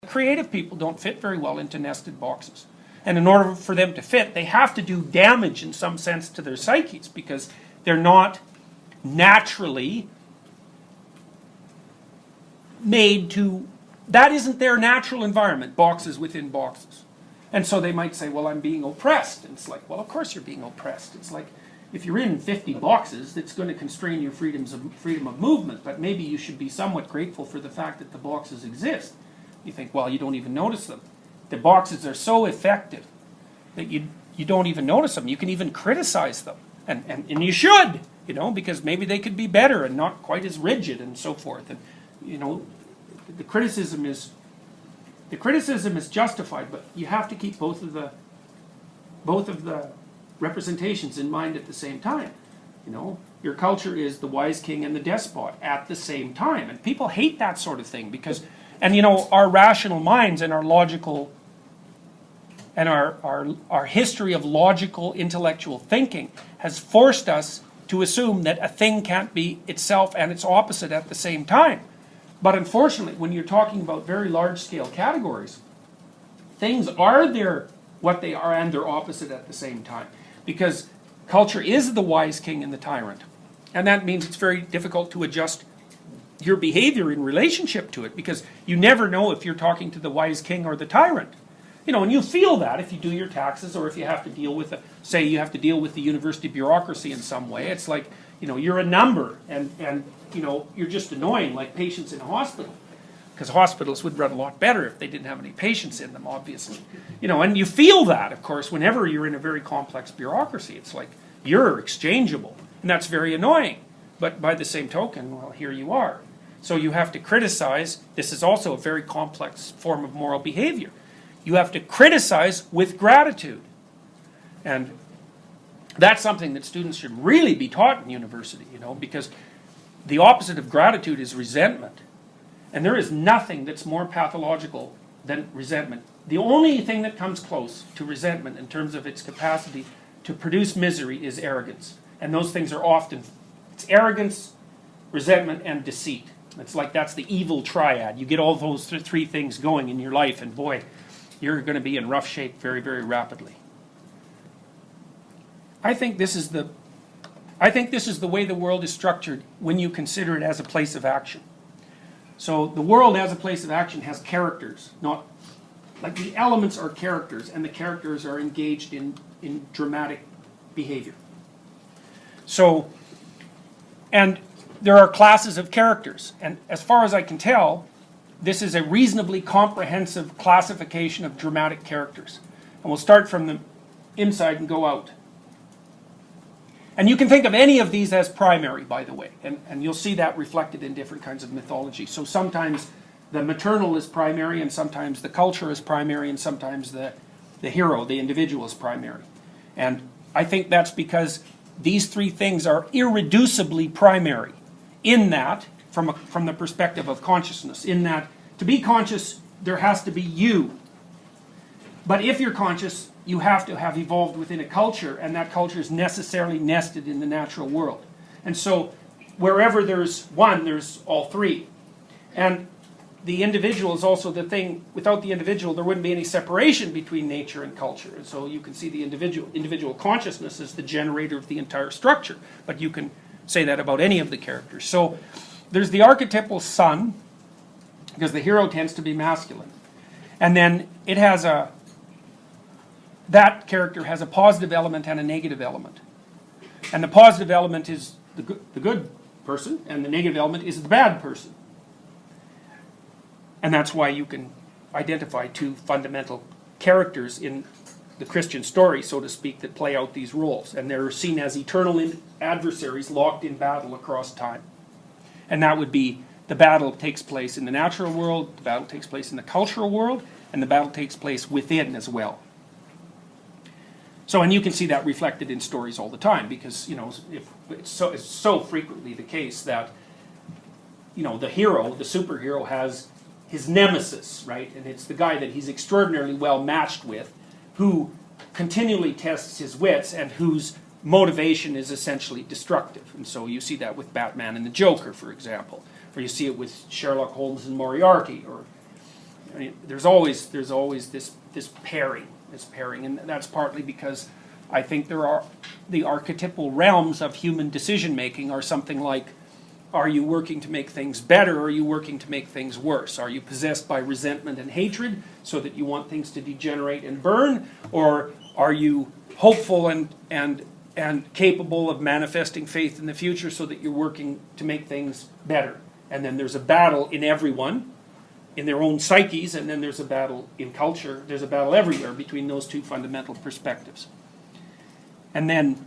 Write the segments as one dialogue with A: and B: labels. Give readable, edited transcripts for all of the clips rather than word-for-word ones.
A: creative people don't fit very well into nested boxes. And in order for them to fit, they have to do damage in some sense to their psyches, because they're not naturally made to, that isn't their natural environment, boxes within boxes. And so they might say, well, I'm being oppressed. And it's like, well, of course you're being oppressed. It's like, if you're in 50 boxes, that's going to constrain your freedom of movement, but maybe you should be somewhat grateful for the fact that the boxes exist. You think, well, you don't even notice them. The boxes are so effective that you don't even notice them. You can even criticize them. And you should, because maybe they could be better and not quite as rigid and so forth. And, the criticism is justified, but you have to keep both of the representations in mind at the same time. Your culture is the wise king and the despot at the same time, and people hate that sort of thing because, our rational minds and our logical and our history of logical intellectual thinking has forced us to assume that a thing can't be itself and its opposite at the same time. But unfortunately, when you're talking about very large-scale categories, things are what they are and their opposite at the same time. Because culture is the wise king and the tyrant. And that means it's very difficult to adjust your behavior in relationship to it, because you never know if you're talking to the wise king or the tyrant. And you feel that if you do your taxes, or if you have to deal with, say you have to deal with the university bureaucracy in some way. It's like, you're a number, and you're just annoying, like patients in a hospital. Because hospitals would run a lot better if they didn't have any patients in them, obviously. And you feel that, of course, whenever you're in a very complex bureaucracy. It's like, you're exchangeable, and that's very annoying. But by the same token, well, here you are. So you have to criticize. This is also a very complex form of moral behavior. You have to criticize with gratitude. And that's something that students should really be taught in university, because the opposite of gratitude is resentment. And there is nothing that's more pathological than resentment. The only thing that comes close to resentment in terms of its capacity to produce misery is arrogance. And those things are often, it's arrogance, resentment, and deceit. It's like that's the evil triad. You get all those three things going in your life, and boy, you're going to be in rough shape very, very rapidly. I think this is the way the world is structured when you consider it as a place of action. So the world as a place of action has characters, not like the elements are characters, and the characters are engaged in dramatic behavior. So, and there are classes of characters, and as far as I can tell, this is a reasonably comprehensive classification of dramatic characters. And we'll start from the inside and go out. And you can think of any of these as primary, by the way, and you'll see that reflected in different kinds of mythology. So sometimes the maternal is primary, and sometimes the culture is primary, and sometimes the hero, the individual, is primary. And I think that's because these three things are irreducibly primary in that, from the perspective of consciousness, in that to be conscious, there has to be you. But if you're conscious, you have to have evolved within a culture, and that culture is necessarily nested in the natural world. And so wherever there's one, there's all three. And the individual is also the thing. Without the individual, there wouldn't be any separation between nature and culture. And so you can see the individual consciousness as the generator of the entire structure. But you can say that about any of the characters. So there's the archetypal son, because the hero tends to be masculine. And then it has that character has a positive element and a negative element. And the positive element is the good person, and the negative element is the bad person. And that's why you can identify two fundamental characters in the Christian story, so to speak, that play out these roles. And they're seen as eternal adversaries locked in battle across time. And that would be, the battle takes place in the natural world, the battle takes place in the cultural world, and the battle takes place within as well. So, and you can see that reflected in stories all the time, because, if it's so frequently the case that, the hero, the superhero, has his nemesis, right? And it's the guy that he's extraordinarily well matched with, who continually tests his wits and whose motivation is essentially destructive. And so you see that with Batman and the Joker, for example. Or you see it with Sherlock Holmes and Moriarty, or I mean, there's always this pairing, and that's partly because I think there are the archetypal realms of human decision making are something like, are you working to make things better, or are you working to make things worse? Are you possessed by resentment and hatred so that you want things to degenerate and burn, or are you hopeful and capable of manifesting faith in the future so that you're working to make things better? And then there's a battle in everyone, in their own psyches, and then there's a battle in culture. There's a battle everywhere between those two fundamental perspectives. And then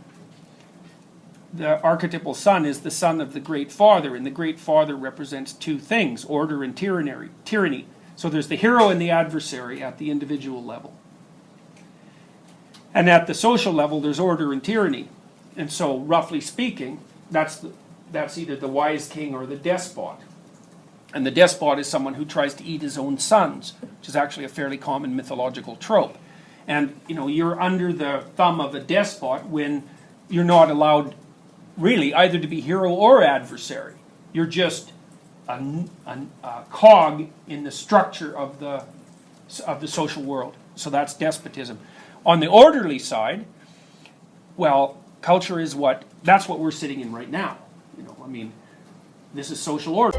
A: the archetypal son is the son of the great father, and the great father represents two things, order and tyranny. So there's the hero and the adversary at the individual level. And at the social level, there's order and tyranny. And so, roughly speaking, that's either the wise king or the despot. And the despot is someone who tries to eat his own sons, which is actually a fairly common mythological trope. And, you're under the thumb of a despot when you're not allowed, really, either to be hero or adversary. You're just a cog in the structure of the social world. So that's despotism. On the orderly side, well, culture is that's what we're sitting in right now. This is social order.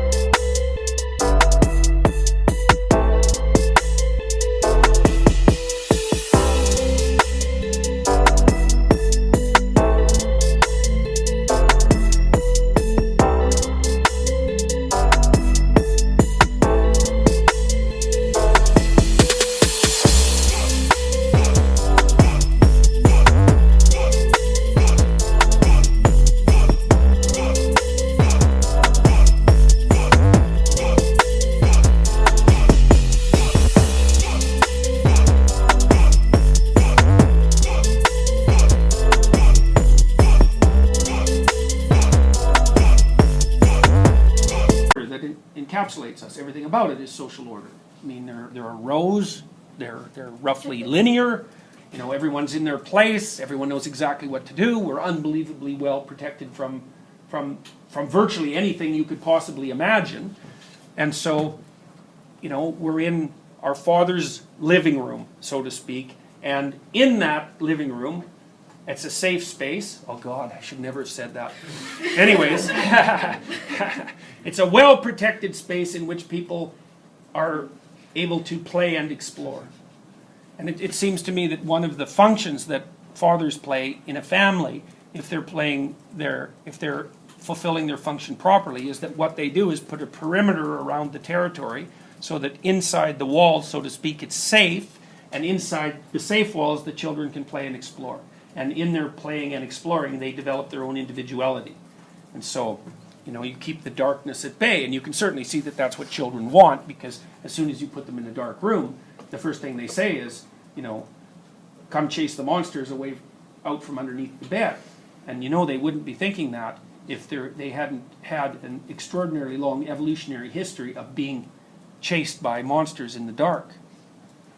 A: Encapsulates us. Everything about it is social order. There are rows. They're roughly linear. Everyone's in their place. Everyone knows exactly what to do. We're unbelievably well protected from virtually anything you could possibly imagine. And so, we're in our Father's living room, so to speak. And in that living room, it's a safe space. Oh God, I should never have said that. Anyways, it's a well-protected space in which people are able to play and explore. And it seems to me that one of the functions that fathers play in a family, if they're fulfilling their function properly, is that what they do is put a perimeter around the territory so that inside the walls, so to speak, it's safe, and inside the safe walls the children can play and explore. And in their playing and exploring, they develop their own individuality. And so, you keep the darkness at bay, and you can certainly see that that's what children want, because as soon as you put them in a dark room, the first thing they say is, come chase the monsters away out from underneath the bed. And they wouldn't be thinking that if they hadn't had an extraordinarily long evolutionary history of being chased by monsters in the dark.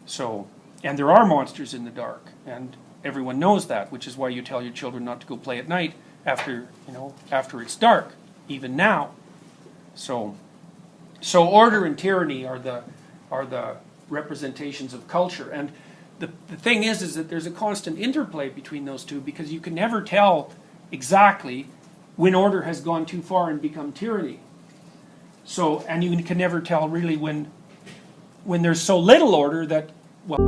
A: So, and there are monsters in the dark, and everyone knows that, which is why you tell your children not to go play at night after it's dark, even now. So order and tyranny are the representations of culture. And the thing is that there's a constant interplay between those two, because you can never tell exactly when order has gone too far and become tyranny. So, and you can never tell really when there's so little order that, well,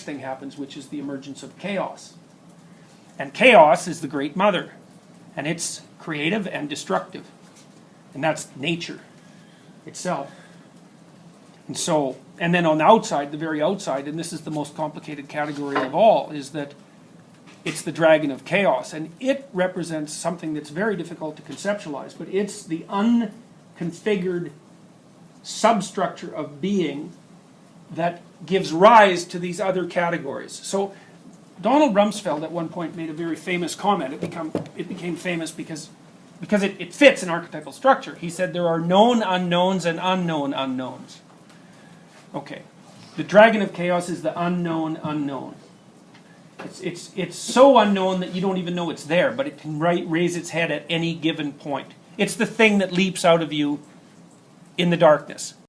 A: thing happens, which is the emergence of chaos. And chaos is the great mother, and it's creative and destructive, and that's nature itself. And so And then on the outside, the very outside, and this is the most complicated category of all, is that it's the dragon of chaos. And it represents something that's very difficult to conceptualize, but it's the unconfigured substructure of being that gives rise to these other categories. So Donald Rumsfeld at one point made a very famous comment. It became famous because it fits an archetypal structure. He said there are known unknowns and unknown unknowns. Okay, the dragon of chaos is the unknown unknown. It's so unknown that you don't even know it's there, but it can raise its head at any given point. It's the thing that leaps out of you in the darkness.